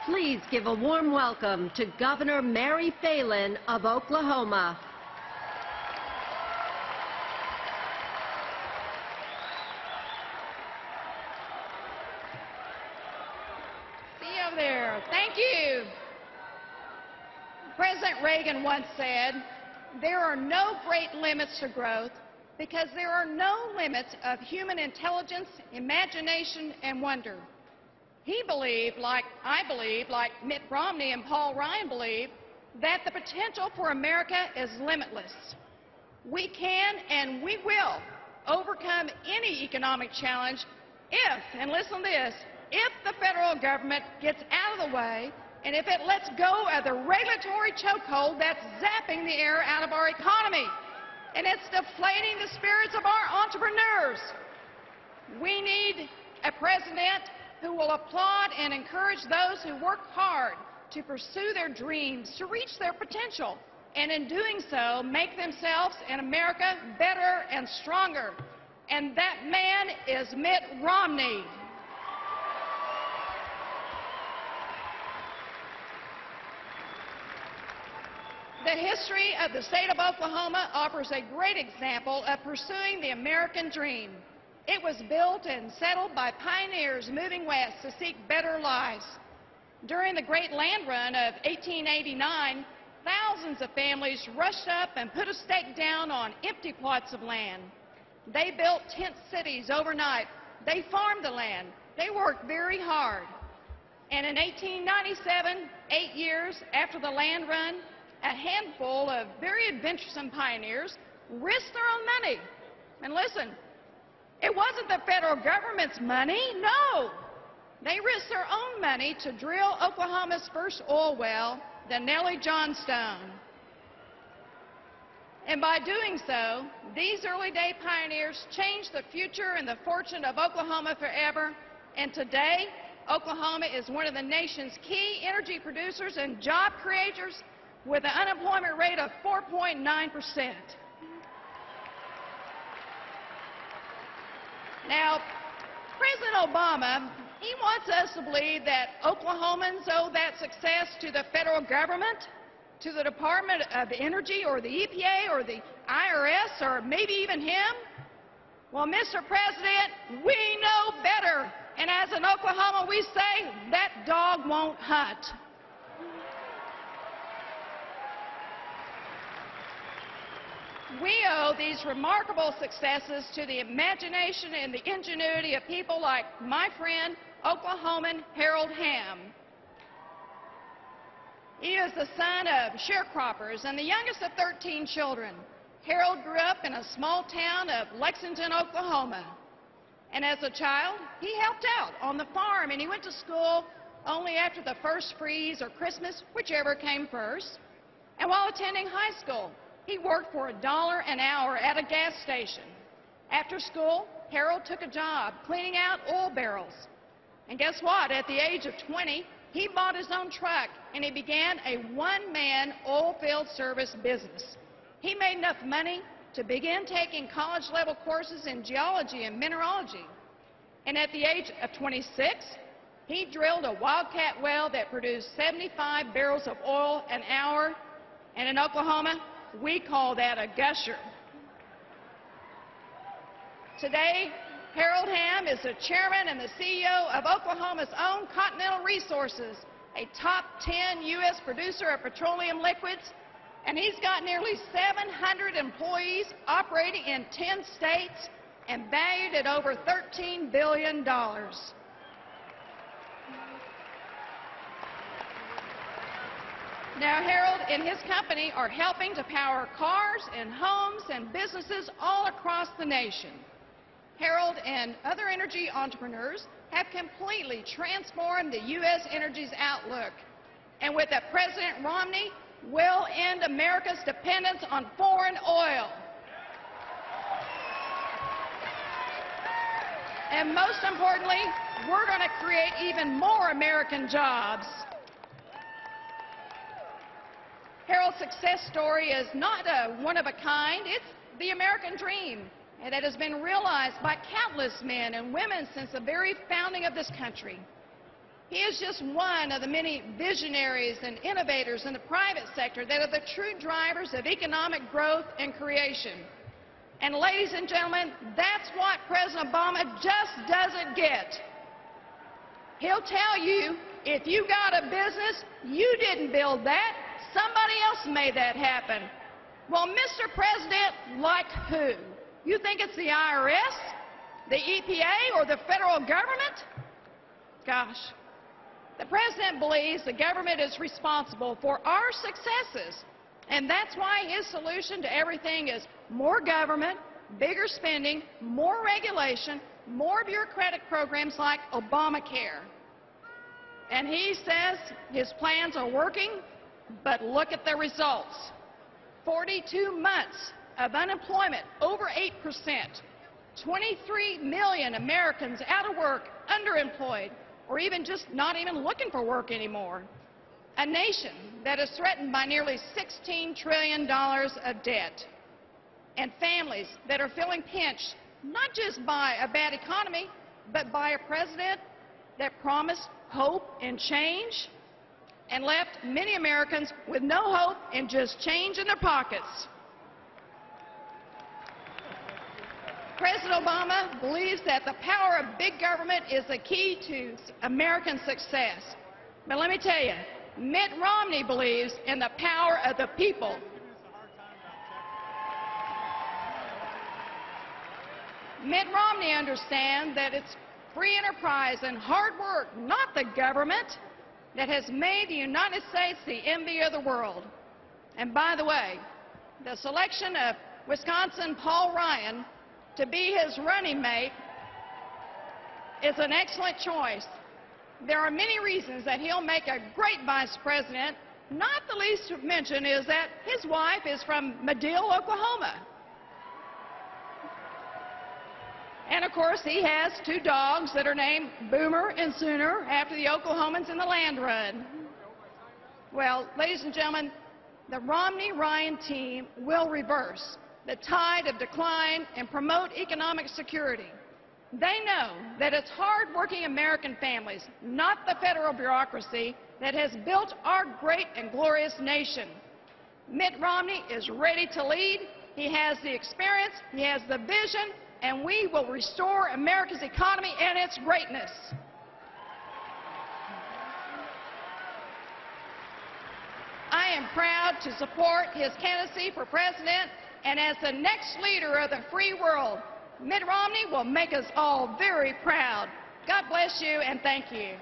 Please give a warm welcome to Governor Mary Fallin of Oklahoma. See you over there. Thank you. President Reagan once said, "There are no great limits to growth because there are no limits of human intelligence, imagination, and wonder." He believed, like I believe, like Mitt Romney and Paul Ryan believe, that the potential for America is limitless. We can and we will overcome any economic challenge if, and listen to this, if the federal government gets out of the way and if it lets go of the regulatory chokehold that's zapping the air out of our economy and it's deflating the spirits of our entrepreneurs. We need a president who will applaud and encourage those who work hard to pursue their dreams, to reach their potential, and in doing so, make themselves and America better and stronger. And that man is Mitt Romney. The history of the state of Oklahoma offers a great example of pursuing the American dream. It was built and settled by pioneers moving west to seek better lives. During the Great Land Run of 1889, thousands of families rushed up and put a stake down on empty plots of land. They built tent cities overnight. They farmed the land. They worked very hard. And in 1897, 8 years after the land run, a handful of very adventuresome pioneers risked their own money. And listen, it wasn't the federal government's money, no. They risked their own money to drill Oklahoma's first oil well, the Nellie Johnstone. And by doing so, these early day pioneers changed the future and the fortune of Oklahoma forever. And today, Oklahoma is one of the nation's key energy producers and job creators with an unemployment rate of 4.9%. Now, President Obama, he wants us to believe that Oklahomans owe that success to the federal government, to the Department of Energy or the EPA or the IRS or maybe even him. Well, Mr. President, we know better. And as in Oklahoma, we say, that dog won't hunt. We owe these remarkable successes to the imagination and the ingenuity of people like my friend, Oklahoman Harold Hamm. He is the son of sharecroppers and the youngest of 13 children. Harold grew up in a small town of Lexington, Oklahoma. And as a child, he helped out on the farm, and he went to school only after the first freeze or Christmas, whichever came first. And while attending high school, he worked for $1 an hour at a gas station. After school, Harold took a job cleaning out oil barrels. And guess what? At the age of 20, he bought his own truck and he began a one-man oil field service business. He made enough money to begin taking college-level courses in geology and mineralogy. And at the age of 26, he drilled a wildcat well that produced 75 barrels of oil an hour. And in Oklahoma, we call that a gusher. Today, Harold Hamm is the chairman and the CEO of Oklahoma's own Continental Resources, a top 10 U.S. producer of petroleum liquids, and he's got nearly 700 employees operating in 10 states and valued at over $13 billion. Now, Harold and his company are helping to power cars and homes and businesses all across the nation. Harold and other energy entrepreneurs have completely transformed the U.S. energy's outlook. And with President Romney, will end America's dependence on foreign oil. And most importantly, we're going to create even more American jobs. Harold's success story is not a one-of-a-kind. It's the American dream, and that has been realized by countless men and women since the very founding of this country. He is just one of the many visionaries and innovators in the private sector that are the true drivers of economic growth and creation. And ladies and gentlemen, that's what President Obama just doesn't get. He'll tell you, if you got a business, you didn't build that. Somebody else made that happen. Well, Mr. President, like who? You think it's the IRS, the EPA, or the federal government? Gosh. The President believes the government is responsible for our successes, and that's why his solution to everything is more government, bigger spending, more regulation, more bureaucratic programs like Obamacare. And he says his plans are working, but look at the results. 42 months of unemployment, over 8%, 23 million Americans out of work, underemployed, or even just not even looking for work anymore. A nation that is threatened by nearly $16 trillion of debt. And families that are feeling pinched, not just by a bad economy, but by a president that promised hope and change and left many Americans with no hope and just change in their pockets. President Obama believes that the power of big government is the key to American success. But let me tell you, Mitt Romney believes in the power of the people. Mitt Romney understands that it's free enterprise and hard work, not the government, that has made the United States the envy of the world. And by the way, the selection of Wisconsin Paul Ryan to be his running mate is an excellent choice. There are many reasons that he'll make a great vice president, not the least to mention is that his wife is from Madill, Oklahoma. And of course, he has 2 dogs that are named Boomer and Sooner after the Oklahomans in the land run. Well, ladies and gentlemen, the Romney-Ryan team will reverse the tide of decline and promote economic security. They know that it's hard-working American families, not the federal bureaucracy, that has built our great and glorious nation. Mitt Romney is ready to lead. He has the experience, he has the vision, and we will restore America's economy and its greatness. I am proud to support his candidacy for president, and as the next leader of the free world, Mitt Romney will make us all very proud. God bless you, and thank you.